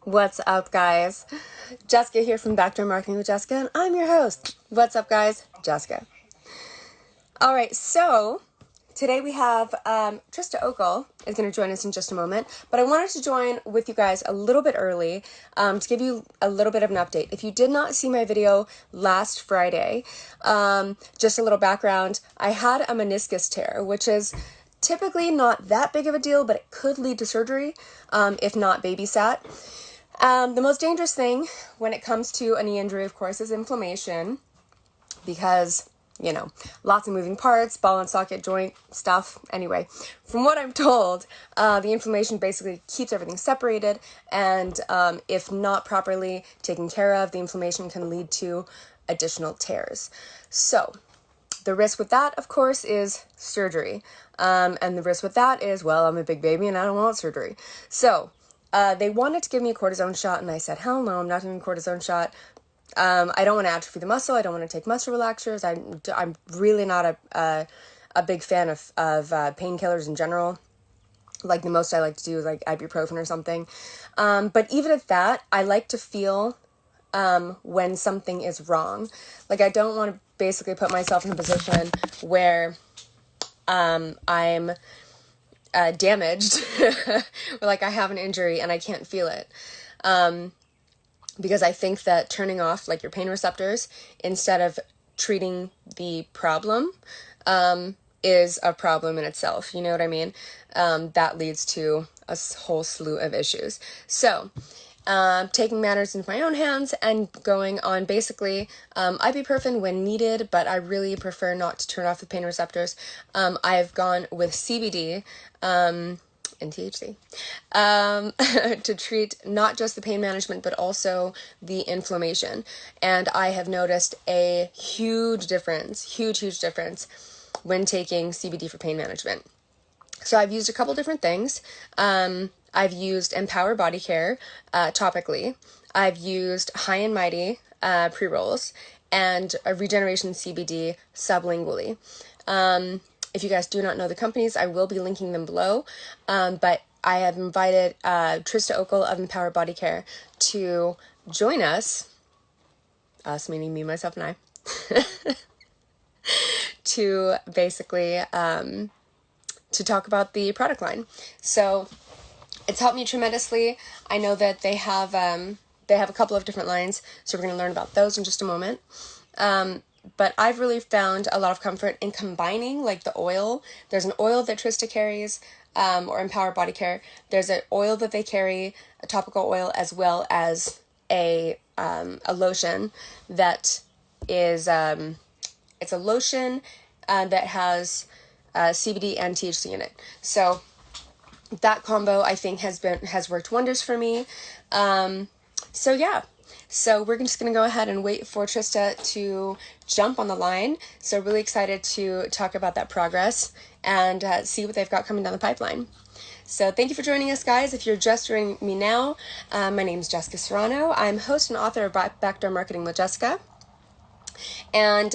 What's up, guys? Jessica here from Backdoor Marketing with Jessica, and I'm your host. What's up, guys? Jessica. All right, so today we have Trista Okel is going to join us in just a moment, but I wanted to join with you guys a little bit early to give you a little bit of an update. If you did not see my video last Friday, just a little background, I had a meniscus tear, which is typically not that big of a deal, but it could lead to surgery if not babysat. The most dangerous thing when it comes to a knee injury, of course, is inflammation because, you know, lots of moving parts, ball and socket joint stuff. Anyway, from what I'm told, the inflammation basically keeps everything separated, and if not properly taken care of, the inflammation can lead to additional tears. So the risk with that, of course, is surgery. And the risk with that is, well, I'm a big baby and I don't want surgery. So they wanted to give me a cortisone shot, and I said, hell no, I'm not doing a cortisone shot. I don't want to atrophy the muscle. I don't want to take muscle relaxers. I'm really not a big fan of painkillers in general. Like, the most I like to do is like ibuprofen or something. But even at that, I like to feel when something is wrong. Like, I don't want to basically put myself in a position where I'm damaged or like I have an injury and I can't feel it. Because I think that turning off like your pain receptors instead of treating the problem is a problem in itself. You know what I mean? That leads to a whole slew of issues. So taking matters into my own hands and going on basically ibuprofen when needed, but I really prefer not to turn off the pain receptors. I've gone with CBD and THC to treat not just the pain management, but also the inflammation. And I have noticed a huge difference when taking CBD for pain management. So I've used a couple different things. I've used Empower Bodycare topically. I've used High and Mighty pre-rolls and a Regeneration CBD sublingually. If you guys do not know the companies, I will be linking them below. But I have invited Trista Okel of Empower Bodycare to join us meaning me, myself, and I, to basically to talk about the product line. So it's helped me tremendously. I know that they have a couple of different lines, so we're going to learn about those in just a moment. But I've really found a lot of comfort in combining like the oil. There's an oil that Trista carries, or Empower Body Care. There's an oil that they carry, a topical oil, as well as a lotion that is, it's a lotion that has CBD and THC in it. So that combo, I think, has worked wonders for me. So yeah. So we're just going to go ahead and wait for Trista to jump on the line. So really excited to talk about that progress and see what they've got coming down the pipeline. So thank you for joining us, guys. If you're just joining me now, my name is Jessica Serrano. I'm host and author of Backdoor Marketing with Jessica. And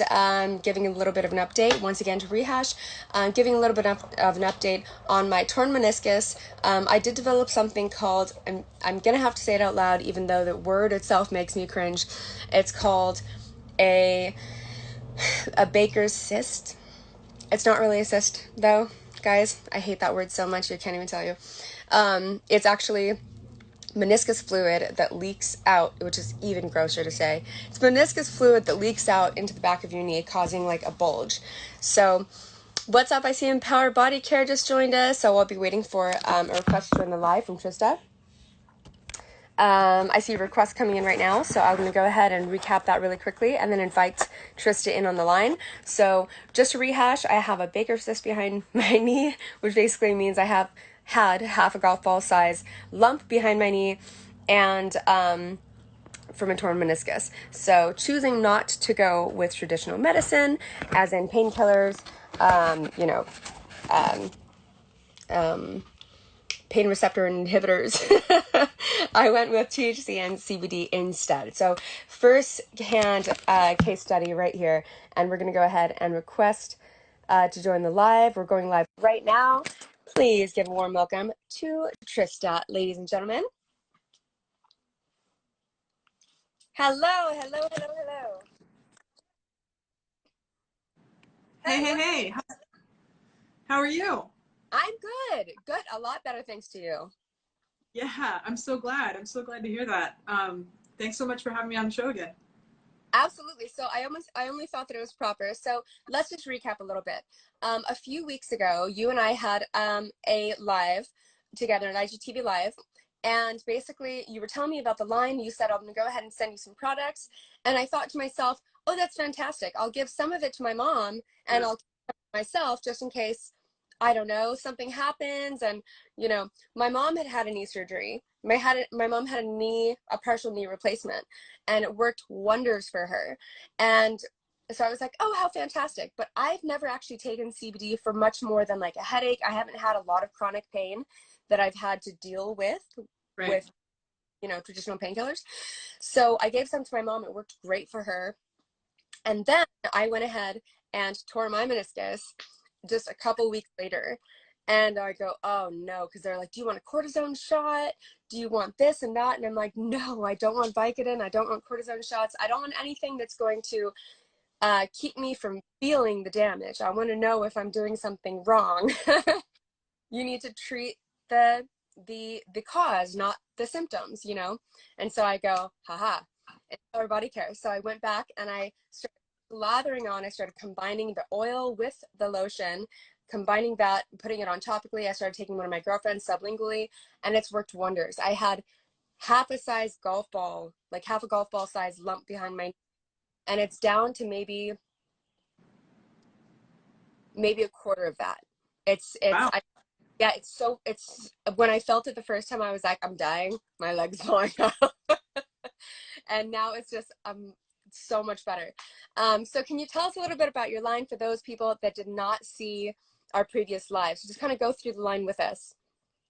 giving a little bit of an update, once again to rehash, giving a little bit of an update on my torn meniscus. I did develop something called, I'm going to have to say it out loud, even though the word itself makes me cringe. It's called a Baker's cyst. It's not really a cyst, though, guys. I hate that word so much, I can't even tell you. It's actually meniscus fluid that leaks out, which is even grosser to say. It's meniscus fluid that leaks out into the back of your knee, causing like a bulge. So what's up? I see Empower Body Care just joined us, so I'll be waiting for a request to join the live from Trista. I see a request coming in right now, so I'm going to go ahead and recap that really quickly and then invite Trista in on the line. So just to rehash, I have a Baker's cyst behind my knee, which basically means I have had half a golf ball size lump behind my knee and from a torn meniscus. So choosing not to go with traditional medicine, as in painkillers, pain receptor inhibitors, I went with THC and CBD instead. So first hand case study right here, and we're going to go ahead and request to join the live. We're going live right now. Please give a warm welcome to Trista, ladies and gentlemen. Hello, hello, hello, hello. Hey. How are you? I'm good. Good. A lot better thanks to you. Yeah, I'm so glad. I'm so glad to hear that. Thanks so much for having me on the show again. Absolutely. So I only thought that it was proper. So let's just recap a little bit. A few weeks ago, you and I had a live together, an IGTV live. And basically, you were telling me about the line. You said, I'm going to go ahead and send you some products. And I thought to myself, oh, that's fantastic. I'll give some of it to my mom and I'll keep it myself just in case, I don't know, something happens. And, you know, my mom had a knee surgery. My mom had a partial knee replacement, and it worked wonders for her. And so I was like, oh, how fantastic. But I've never actually taken CBD for much more than like a headache. I haven't had a lot of chronic pain that I've had to deal with, you know, traditional painkillers. So I gave some to my mom. It worked great for her. And then I went ahead and tore my meniscus just a couple weeks later. And I go, oh no, because they're like, do you want a cortisone shot? Do you want this and that? And I'm like, no, I don't want Vicodin. I don't want cortisone shots. I don't want anything that's going to keep me from feeling the damage. I want to know if I'm doing something wrong. You need to treat the cause, not the symptoms, you know? And so I go, haha, Empower Bodycare. So I went back and I started lathering on. I started combining the oil with the lotion, combining that, putting it on topically. I started taking one of my girlfriends sublingually, and it's worked wonders. I had half a size golf ball, like half a golf ball size lump behind my, and it's down to maybe a quarter of that. Wow. Yeah, it's when I felt it the first time, I was like, I'm dying, my legs falling off. And now it's just so much better. So can you tell us a little bit about your line for those people that did not see our previous lives? So just kind of go through the line with us.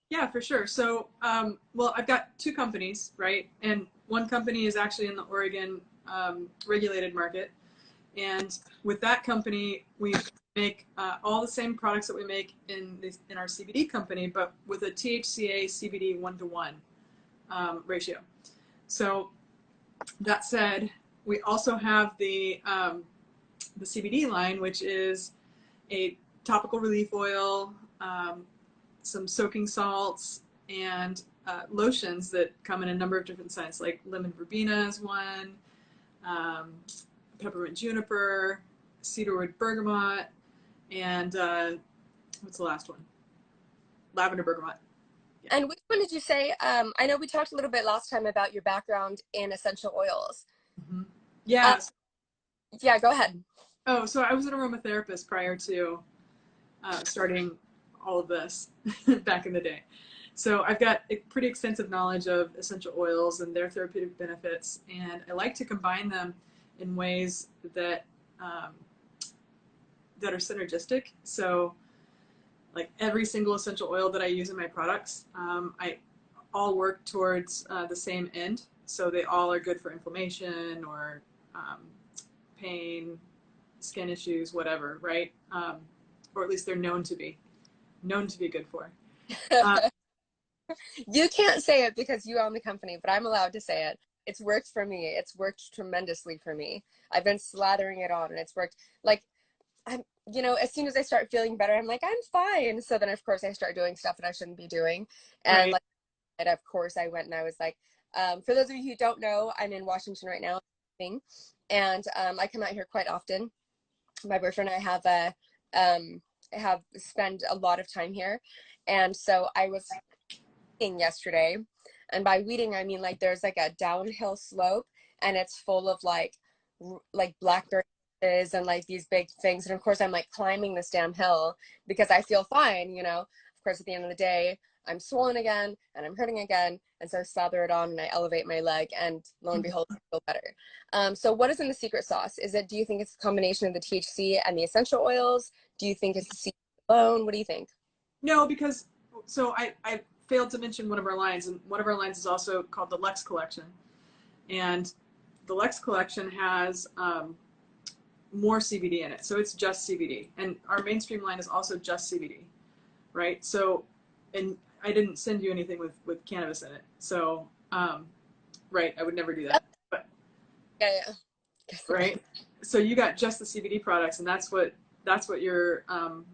Yeah, for sure. So, well, I've got two companies, right? And one company is actually in the Oregon regulated market. And with that company, we make all the same products that we make in our CBD company, but with a THCA CBD 1-to-1 ratio. So that said, we also have the CBD line, which is a topical relief oil, some soaking salts, and lotions that come in a number of different scents, like lemon verbena is one, peppermint juniper, cedarwood bergamot, and what's the last one? Lavender bergamot. Yeah. And which one did you say? I know we talked a little bit last time about your background in essential oils. Mm-hmm. Yeah. Yeah, go ahead. Oh, so I was an aromatherapist prior to starting all of this back in the day. So I've got a pretty extensive knowledge of essential oils and their therapeutic benefits, and I like to combine them in ways that that are synergistic. So, like every single essential oil that I use in my products, I all work towards the same end. So they all are good for inflammation or pain, skin issues, whatever, right? Or at least they're known to be good for. You can't say it because you own the company, but I'm allowed to say it. It's worked for me. It's worked tremendously for me. I've been slathering it on and it's worked. Like, I'm, you know, as soon as I start feeling better, I'm like, I'm fine. So then, of course, I start doing stuff that I shouldn't be doing. And Right. like, and of course, I went and I was like, for those of you who don't know, I'm in Washington right now, and I come out here quite often. My boyfriend and I have spent a lot of time here, and so I was weeding yesterday, and by weeding I mean like there's like a downhill slope, and it's full of like blackberries and like these big things, and of course I'm like climbing this damn hill because I feel fine, you know. Of course, at the end of the day, I'm swollen again and I'm hurting again, and so I slather it on and I elevate my leg, and lo and behold, I feel better. So what is in the secret sauce? Do you think it's a combination of the THC and the essential oils? Do you think it's the CBD alone? What do you think? No, because so I failed to mention one of our lines, and one of our lines is also called the Lex Collection, and the Lex Collection has more CBD in it, so it's just CBD, and our mainstream line is also just CBD, right? So, and I didn't send you anything with cannabis in it. So, right, I would never do that. But Yeah. right, so you got just the CBD products, and that's what you're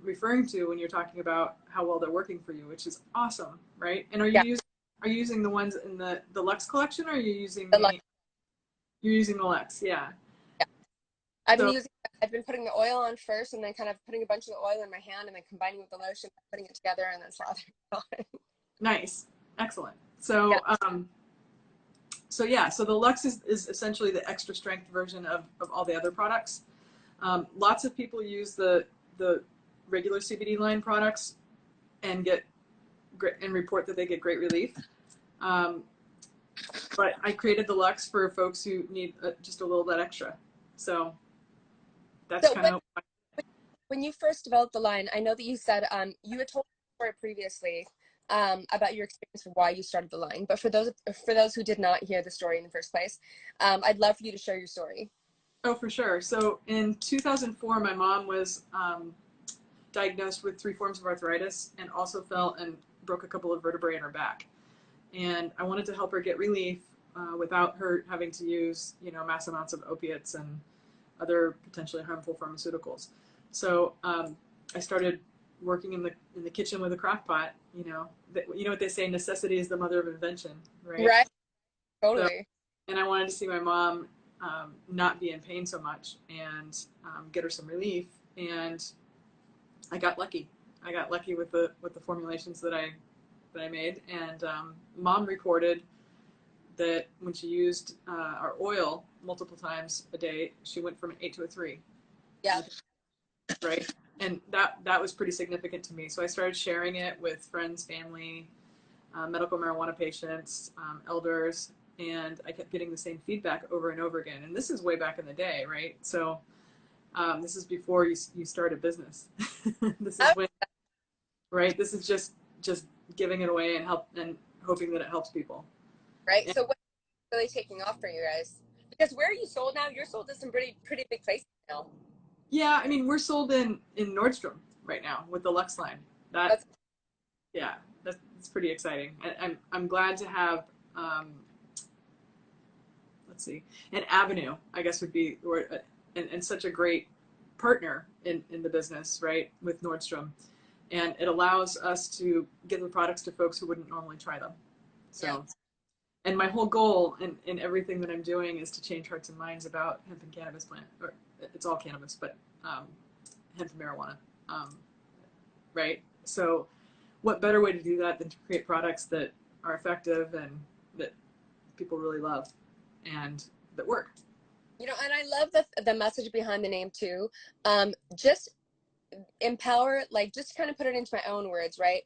referring to when you're talking about how well they're working for you, which is awesome, right? And Yeah. are you using the ones in the Lux collection, or are you using The Lux. you're using the Lux? Yeah. Yeah. So I've been putting the oil on first, and then kind of putting a bunch of the oil in my hand, and then combining with the lotion, putting it together, and then slathering it on. nice, excellent. Yeah. So yeah, so the Lux is essentially the extra strength version of all the other products. Lots of people use the regular CBD line products and get great and report that they get great relief. Um, but I created the Lux for folks who need just a little bit extra. So that's So kind of when you first developed the line, I know that you said you had told a story previously about your experience of why you started the line. But for those who did not hear the story in the first place, I'd love for you to share your story. oh for sure. So in 2004, my mom was diagnosed with 3 forms of arthritis and also fell and broke a couple of vertebrae in her back. And I wanted to help her get relief without her having to use, mass amounts of opiates and other potentially harmful pharmaceuticals. So I started working in the kitchen with a crock pot. You know what they say: necessity is the mother of invention, right? Right. So, Totally. and I wanted to see my mom not be in pain so much and get her some relief. And I got lucky. I got lucky with the formulations that I made. And mom reported that when she used our oil multiple times a day, she went from an 8 to a 3. Yeah. Right. And that was pretty significant to me. So I started sharing it with friends, family, medical marijuana patients, elders, and I kept getting the same feedback over and over again. And this is way back in the day, right? So this is before you start a business. This is when, right? This is just giving it away and hoping that it helps people. Right. So what's really taking off for you guys? Because where are you sold now? You're sold to some pretty big places now. Yeah, I mean, we're sold in Nordstrom right now with the Lux line. That's Yeah, that's pretty exciting. I'm glad to have let's see, an avenue, I guess would be, and such a great partner in the business, right, with Nordstrom. And it allows us to give the products to folks who wouldn't normally try them. So, yeah. And my whole goal in everything that I'm doing is to change hearts and minds about hemp and cannabis plant, or it's all cannabis, but hemp and marijuana, right? So what better way to do that than to create products that are effective and that people really love and that work. And I love the message behind the name too. Just empower, like, just kind of put it into my own words, right?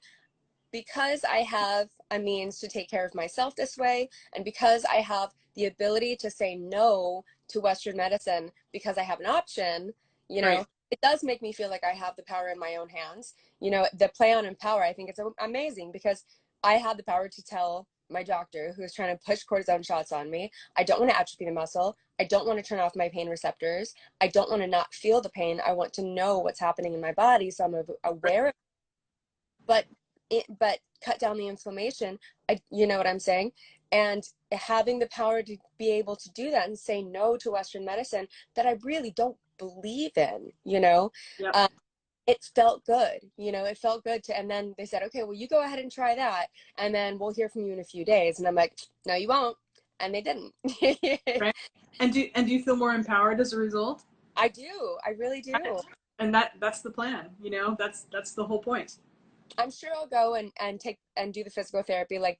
Because I have a means to take care of myself this way, and because I have the ability to say no to Western medicine because I have an option, Right. it does make me feel like I have the power in my own hands. The play on empower, I think it's amazing because I had the power to tell my doctor who was trying to push cortisone shots on me, I don't want to atrophy the muscle. I don't want to turn off my pain receptors. I don't want to not feel the pain. I want to know what's happening in my body so I'm aware of it, but cut down the inflammation. You know what I'm saying? And having the power to be able to do that and say no to Western medicine that I really don't believe in, Yep. it felt good. It felt good and then they said, okay, well, you go ahead and try that. And then we'll hear from you in a few days. And I'm like, no, you won't. And they didn't. Right. And do you feel more empowered as a result? I do. I really do. Right. And that's the plan, that's the whole point. I'm sure I'll go and take and do the physical therapy like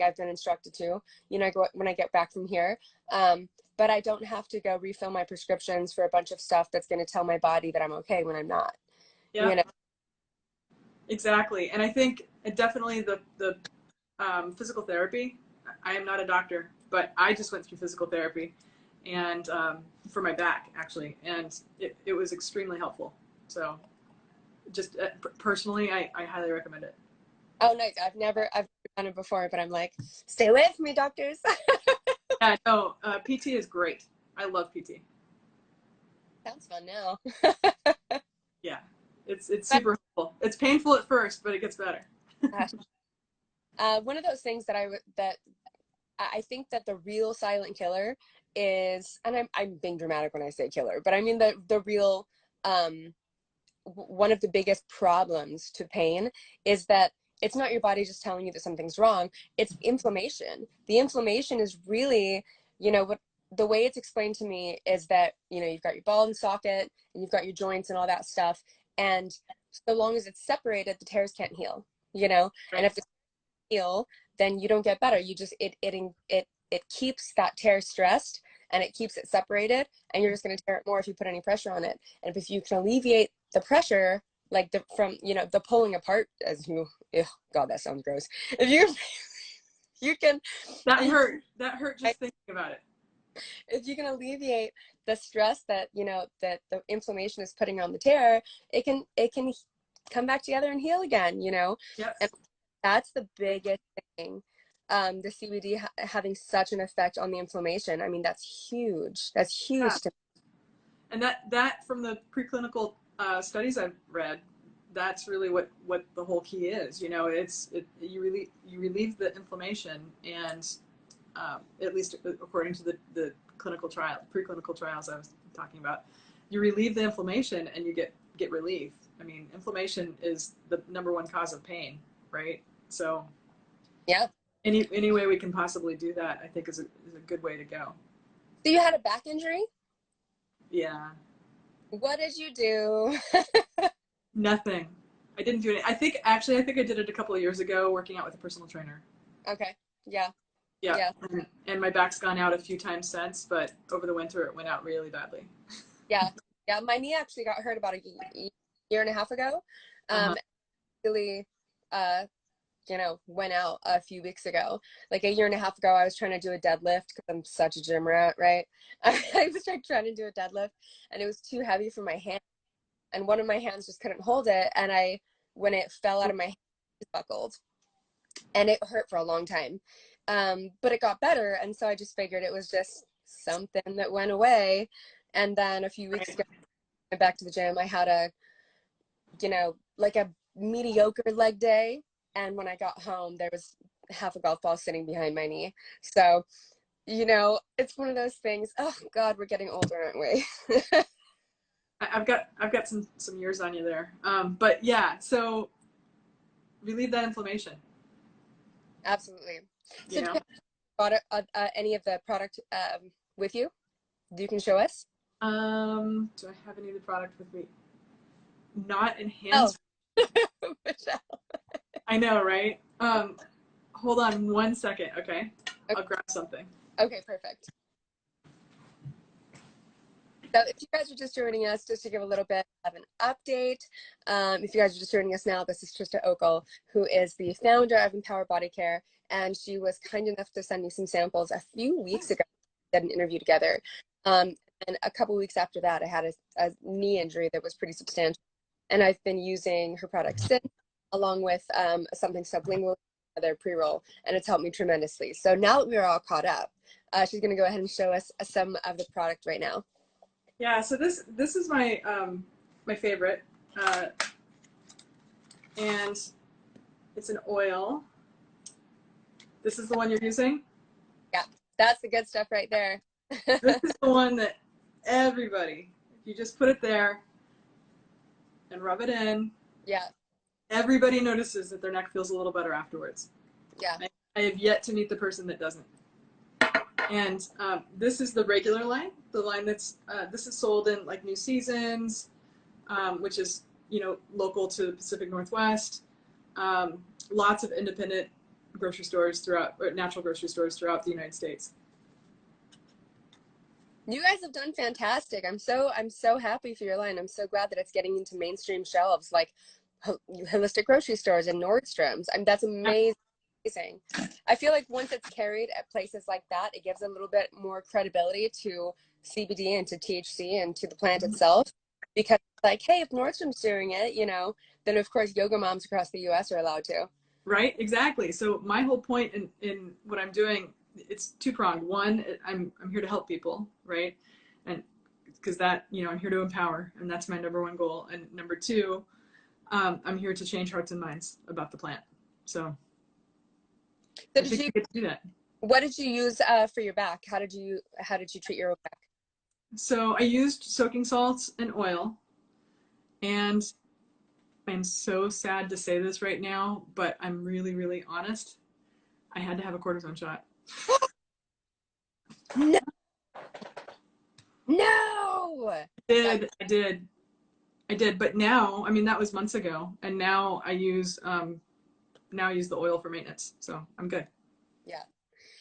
I've been instructed to, when I get back from here. But I don't have to go refill my prescriptions for a bunch of stuff that's going to tell my body that I'm okay when I'm not. Yeah. Exactly. And I think definitely the physical therapy. I am not a doctor, but I just went through physical therapy, and for my back actually, and it was extremely helpful. So, just personally, I highly recommend it. Oh, nice. I've done it before, but I'm like, stay away from me, doctors. Yeah, no, PT is great. I love PT. Sounds fun now. Yeah, It's super helpful. It's painful at first, but it gets better. One of those things that I think that the real silent killer is, and I'm being dramatic when I say killer, but I mean the real one of the biggest problems to pain is that it's not your body just telling you that something's wrong. It's inflammation. The inflammation is really, what the way it's explained to me is that, you've got your ball and socket and you've got your joints and all that stuff. And so long as it's separated, the tears can't heal, Right. and if the heal, then you don't get better. You just, it keeps that tear stressed and it keeps it separated, and you're just going to tear it more if you put any pressure on it. And if you can alleviate the pressure, like the pulling apart, as you, God, that sounds gross. If you can, that hurt just thinking about it. If you can alleviate the stress that, that the inflammation is putting on the tear, it can come back together and heal again, Yes. And that's the biggest thing. The CBD having such an effect on the inflammation. I mean, that's huge. That's huge. Yeah. And that from the preclinical studies I've read, that's really what the whole key is. You relieve the inflammation, and at least according to the preclinical trials I was talking about, you relieve the inflammation and you get relief. I mean, inflammation is the #1 cause of pain, right? So yeah, any way we can possibly do that, I think is a good way to go. So you had a back injury? Yeah. What did you do? Nothing. I didn't do it. I think I did it a couple of years ago working out with a personal trainer. Okay. Yeah. Yeah. And my back's gone out a few times since, but over the winter it went out really badly. Yeah. Yeah. My knee actually got hurt about a year and a half ago. Really, went out a few weeks ago. Like a year and a half ago, I was trying to do a deadlift because I'm such a gym rat, right? I was trying to do a deadlift and it was too heavy for my hand. And one of my hands just couldn't hold it. And when it fell out of my hand, it buckled. And it hurt for a long time. But it got better. And so I just figured it was just something that went away. And then a few weeks ago, I went back to the gym. I had like a mediocre leg day. And when I got home, there was half a golf ball sitting behind my knee. So, it's one of those things. Oh God, we're getting older, aren't we? I've got some years on you there. But yeah, so relieve that inflammation. Absolutely. So do you have any of the product with you? You can show us? Do I have any of the product with me? Not in hands. Oh. Michelle. I know, right? Hold on 1 second, okay? I'll grab something. Okay, perfect. So if you guys are just joining us, just to give a little bit of an update, if you guys are just joining us now, this is Trista Okel, who is the founder of Empower Bodycare, and she was kind enough to send me some samples a few weeks ago. We did an interview together, and a couple weeks after that, I had a knee injury that was pretty substantial, and I've been using her products since, along with something sublingual, their pre-roll, and it's helped me tremendously. So now that we're all caught up, she's going to go ahead and show us some of the product right now. Yeah, so this is my my favorite, and it's an oil. This is the one you're using? Yeah, that's the good stuff right there. This is the one that everybody, if you just put it there and rub it in, yeah, everybody notices that their neck feels a little better afterwards. Yeah. I have yet to meet the person that doesn't. And this is the regular line, the line that's, this is sold in like New Seasons, which is, local to the Pacific Northwest. Lots of independent grocery stores or natural grocery stores throughout the United States. You guys have done fantastic. I'm so happy for your line. I'm so glad that it's getting into mainstream shelves like holistic grocery stores and Nordstrom's. That's amazing. I feel like once it's carried at places like that, it gives a little bit more credibility to CBD and to THC and to the plant itself. Because like, hey, if Nordstrom's doing it, then of course yoga moms across the US are allowed to. Right, exactly. So my whole point in what I'm doing, it's two-pronged. One, I'm here to help people, right? And because that, I'm here to empower, and that's my #1 goal. And number two, I'm here to change hearts and minds about the plant. So So I think I get to do that. what did you use for your back? How did you treat your back? So I used soaking salts and oil, and I'm so sad to say this right now, but I'm really, really honest. I had to have a cortisone shot. No, no. I did. But now, I mean, that was months ago, and now I use the oil for maintenance, so I'm good. Yeah.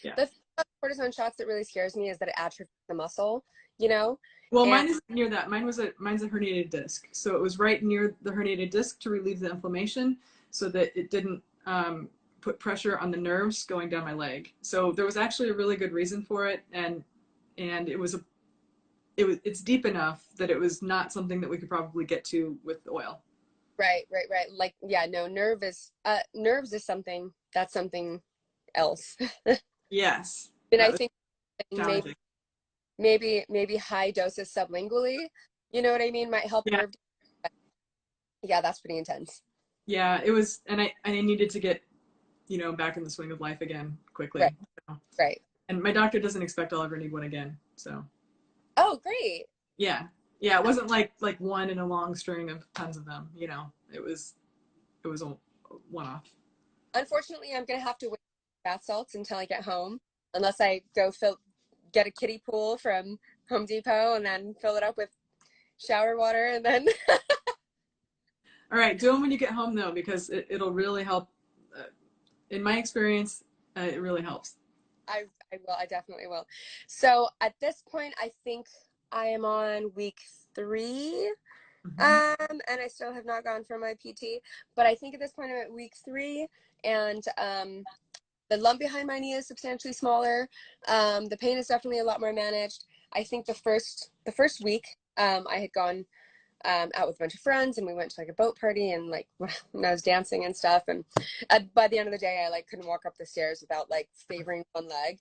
Yeah. The thing about cortisone shots that really scares me is that it atrophies the muscle, you know? Well, And mine isn't near that. Mine's a herniated disc, so it was right near the herniated disc to relieve the inflammation, so that it didn't put pressure on the nerves going down my leg. So there was actually a really good reason for it, and it's deep enough that it was not something that we could probably get to with the oil. right. Like, yeah, no, nerves is something else. Yes, And I that was think challenging. maybe high doses sublingually, you know what I mean, might help Yeah, nerve. Yeah, that's pretty intense. yeah, it was, and I needed to get back in the swing of life again Right, quickly. So. right. And my doctor doesn't expect I'll ever need one again. So Oh, great. yeah, yeah, it wasn't like one in a long string of tons of them. It was a one-off. Unfortunately, I'm gonna have to wait for bath salts until I get home, unless I get a kiddie pool from Home Depot and then fill it up with shower water and then All right, do them when you get home though, because it'll really help. Uh, in my experience, it really helps. I will. I definitely will. So at this point, I think I am on week 3. Mm-hmm. And I still have not gone for my PT, but I think at this point I'm at week 3, and the lump behind my knee is substantially smaller. The pain is definitely a lot more managed. I think the first week, I had gone out with a bunch of friends, and we went to like a boat party, and like when I was dancing and stuff, and by the end of the day I like couldn't walk up the stairs without like favoring one leg.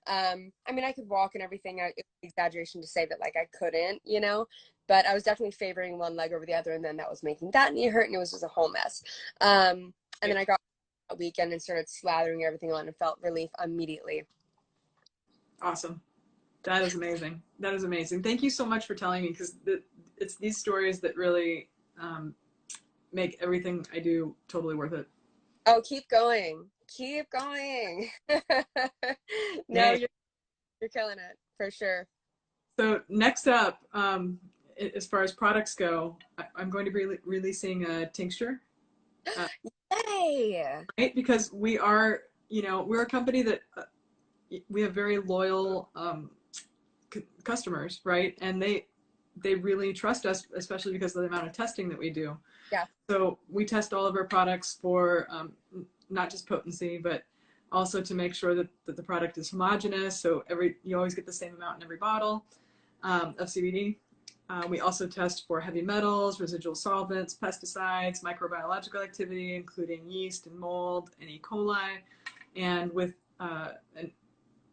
I mean, I could walk and everything. It's an exaggeration to say that like I couldn't, but I was definitely favoring one leg over the other, and then that was making that knee hurt, and it was just a whole mess. And then I got a weekend and started slathering everything on and felt relief immediately. Awesome. That is amazing. That is amazing. Thank you so much for telling me, because it's these stories that really make everything I do totally worth it. Oh, keep going. Keep going. No, Hey, you're killing it for sure. so next up, as far as products go, I'm going to be releasing a tincture, uh, Yay! right? Because we're a company that we have very loyal customers, right? And they really trust us, especially because of the amount of testing that we do. Yeah. So we test all of our products for not just potency, but also to make sure that the product is homogeneous. So you always get the same amount in every bottle of CBD. We also test for heavy metals, residual solvents, pesticides, microbiological activity, including yeast and mold and E. coli. And with an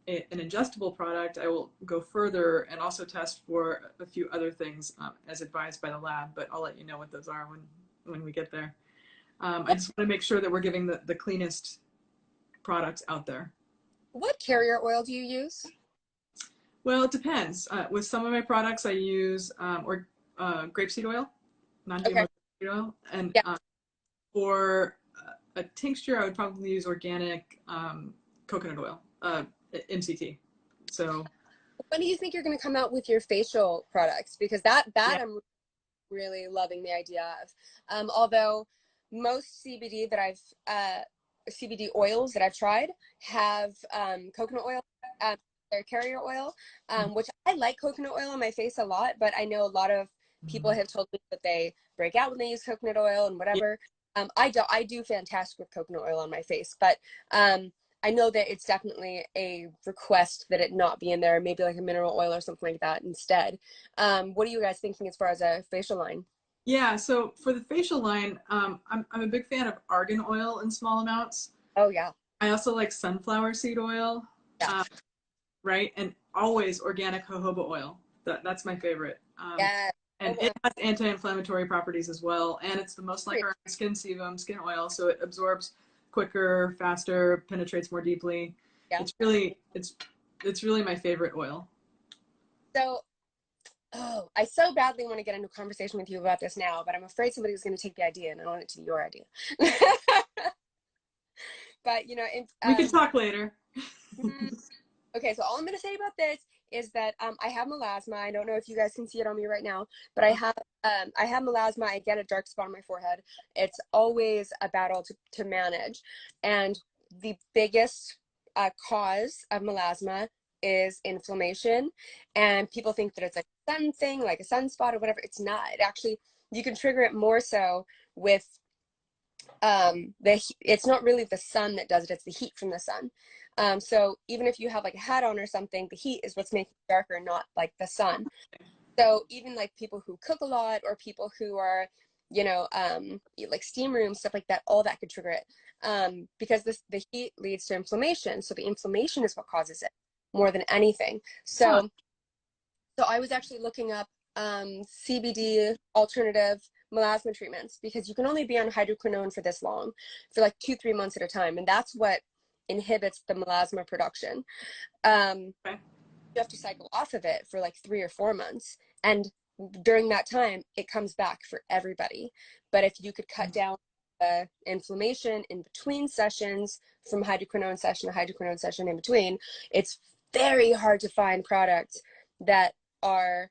ingestible product, I will go further and also test for a few other things as advised by the lab, but I'll let you know what those are when we get there. I just want to make sure that we're giving the cleanest products out there. What carrier oil do you use? Well, it depends. With some of my products, I use grapeseed oil, Okay. non-GMO oil, and Yeah. for a tincture, I would probably use organic coconut oil, MCT. So When do you think you're going to come out with your facial products? Because that yeah, I'm really loving the idea of. Although most CBD oils that I've tried have coconut oil, their carrier oil, which I like coconut oil on my face a lot, but I know a lot of people have told me that they break out when they use coconut oil and yeah, whatever. I do fantastic with coconut oil on my face, but I know that it's definitely a request that it not be in there, maybe like a mineral oil or something like that instead. What are you guys thinking as far as a facial line? yeah. So for the facial line, I'm a big fan of argan oil in small amounts. Oh yeah, I also like sunflower seed oil, yeah, right? And always organic jojoba oil. That's my favorite. yeah. And it has anti-inflammatory properties as well. And it's the most like our skin sebum, skin oil. So it absorbs quicker, faster, penetrates more deeply. Yeah. It's really my favorite oil. So, I so badly want to get into a conversation with you about this now, but I'm afraid somebody's going to take the idea and I want it to be your idea. But, you know, we can talk later. Okay, so all I'm going to say about this is that I have melasma. I don't know if you guys can see it on me right now, but I have melasma. I get a dark spot on my forehead. It's always a battle to manage. And the biggest cause of melasma is inflammation. And people think that it's like a sun thing, like a sunspot or whatever. It's not. It actually, you can trigger it more so with it's not really the sun that does it, it's the heat from the sun. So even if you have like a hat on or something, the heat is what's making it darker, not like the sun. So even like people who cook a lot or people who are, you know, like steam rooms, stuff like that, all that could trigger it. Because the heat leads to inflammation. So the inflammation is what causes it more than anything. So I was actually looking up CBD alternative melasma treatments because you can only be on hydroquinone for this long, for like 2-3 months at a time, and that's what inhibits the melasma production. You have to cycle off of it for like 3 or 4 months, and during that time it comes back for everybody. But if you could cut down the inflammation in between sessions, from hydroquinone session to hydroquinone session in between, it's very hard to find products that are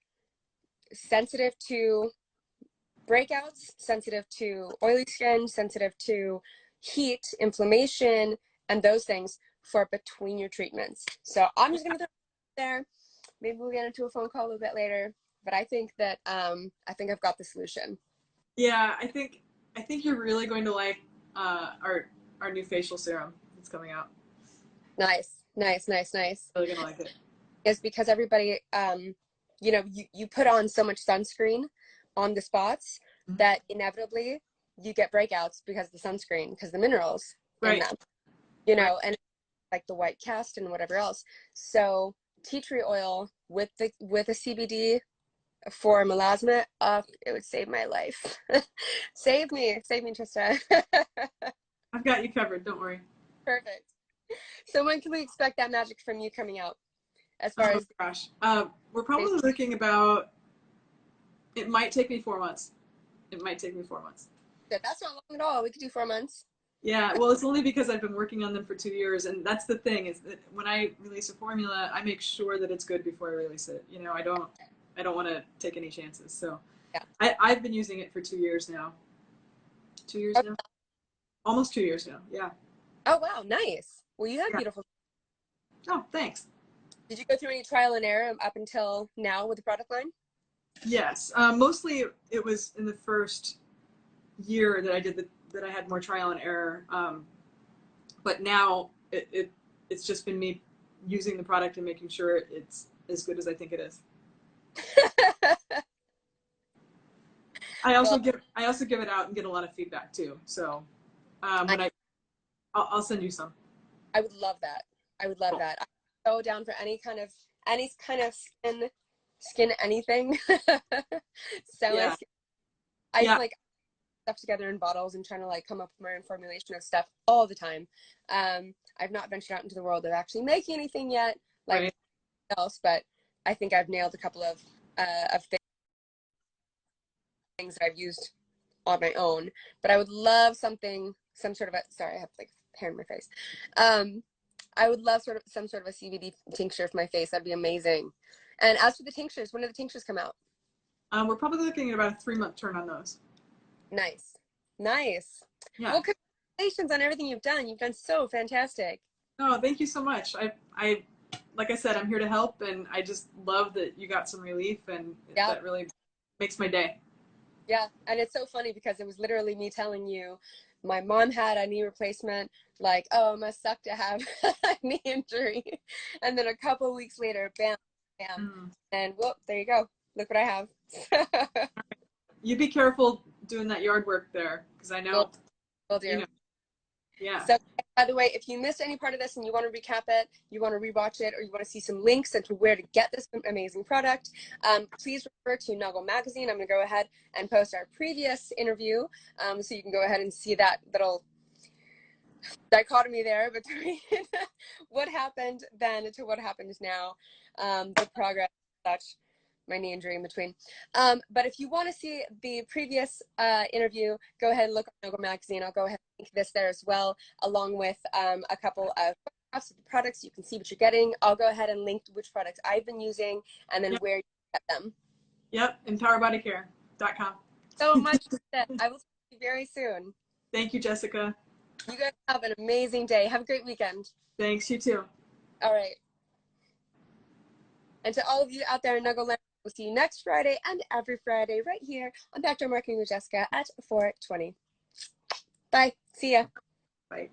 sensitive to breakouts, sensitive to oily skin, sensitive to heat, inflammation, and those things for between your treatments. So I'm just going to throw it there. Maybe we'll get into a phone call a little bit later, but I think that I think I've got the solution. Yeah, I think you're really going to like our new facial serum that's coming out. Nice. Really gonna like it. It's because everybody, you know, you put on so much sunscreen on the spots that inevitably you get breakouts because of the sunscreen, because the minerals in them, you know, and like the white cast and whatever else. So tea tree oil with a CBD for melasma, it would save my life. Save me, Trista. I've got you covered. Don't worry. Perfect. So when can we expect that magic from you coming out? As far as gosh, we're probably looking about. It might take me 4 months. That's not long at all. We could do 4 months. Yeah, well, it's only because I've been working on them for 2 years, and that's the thing, is that when I release a formula, I make sure that it's good before I release it. You know, I don't want to take any chances. So yeah. I've been using it for 2 years now. 2 years now? Almost 2 years now, yeah. Oh, wow, nice. Well, you have beautiful. Oh, thanks. Did you go through any trial and error up until now with the product line? Yes, mostly it was in the first year that I did that I had more trial and error. But now it's just been me using the product and making sure it's as good as I think it is. I also give it out and get a lot of feedback too. So I'll send you some. I would love that. I'm so down for any kind of skin anything. So yeah. I like stuff together in bottles and trying to like come up with my own formulation of stuff all the time. I've not ventured out into the world of actually making anything yet, like else, but I think I've nailed a couple of things that I've used on my own. But I would love some sort of sorry, I have like hair in my face. I would love some sort of a CBD tincture for my face. That'd be amazing. And as for the tinctures, when do the tinctures come out? We're probably looking at about a 3-month turn on those. Nice. Yeah. Well, congratulations on everything you've done. You've done so fantastic. Oh, thank you so much. I like I said, I'm here to help, and I just love that you got some relief, and that really makes my day. Yeah, and it's so funny because it was literally me telling you, my mom had a knee replacement, like, oh, it must suck to have a knee injury. And then a couple of weeks later, bam, and whoop, there you go. Look what I have. You be careful doing that yard work there, because I know. Will do. You know. Yeah. So, by the way, if you missed any part of this and you want to recap it, you want to rewatch it, or you want to see some links into where to get this amazing product, please refer to NUGL Magazine. I'm going to go ahead and post our previous interview, so you can go ahead and see that little dichotomy there between what happened then to what happens now, the progress, such, my knee injury in between. But if you want to see the previous interview, go ahead and look on NUGL Magazine. I'll go ahead and link this there as well, along with a couple of photographs of the products. You can see what you're getting. I'll go ahead and link which products I've been using and then where you get them. Yep, empowerbodycare.com. So much. I will see you very soon. Thank you, Jessica. You guys have an amazing day. Have a great weekend. Thanks, you too. All right. And to all of you out there in NUGL land, we'll see you next Friday and every Friday right here on Backdoor Marketing with Jessica at 4:20. Bye. See ya. Bye.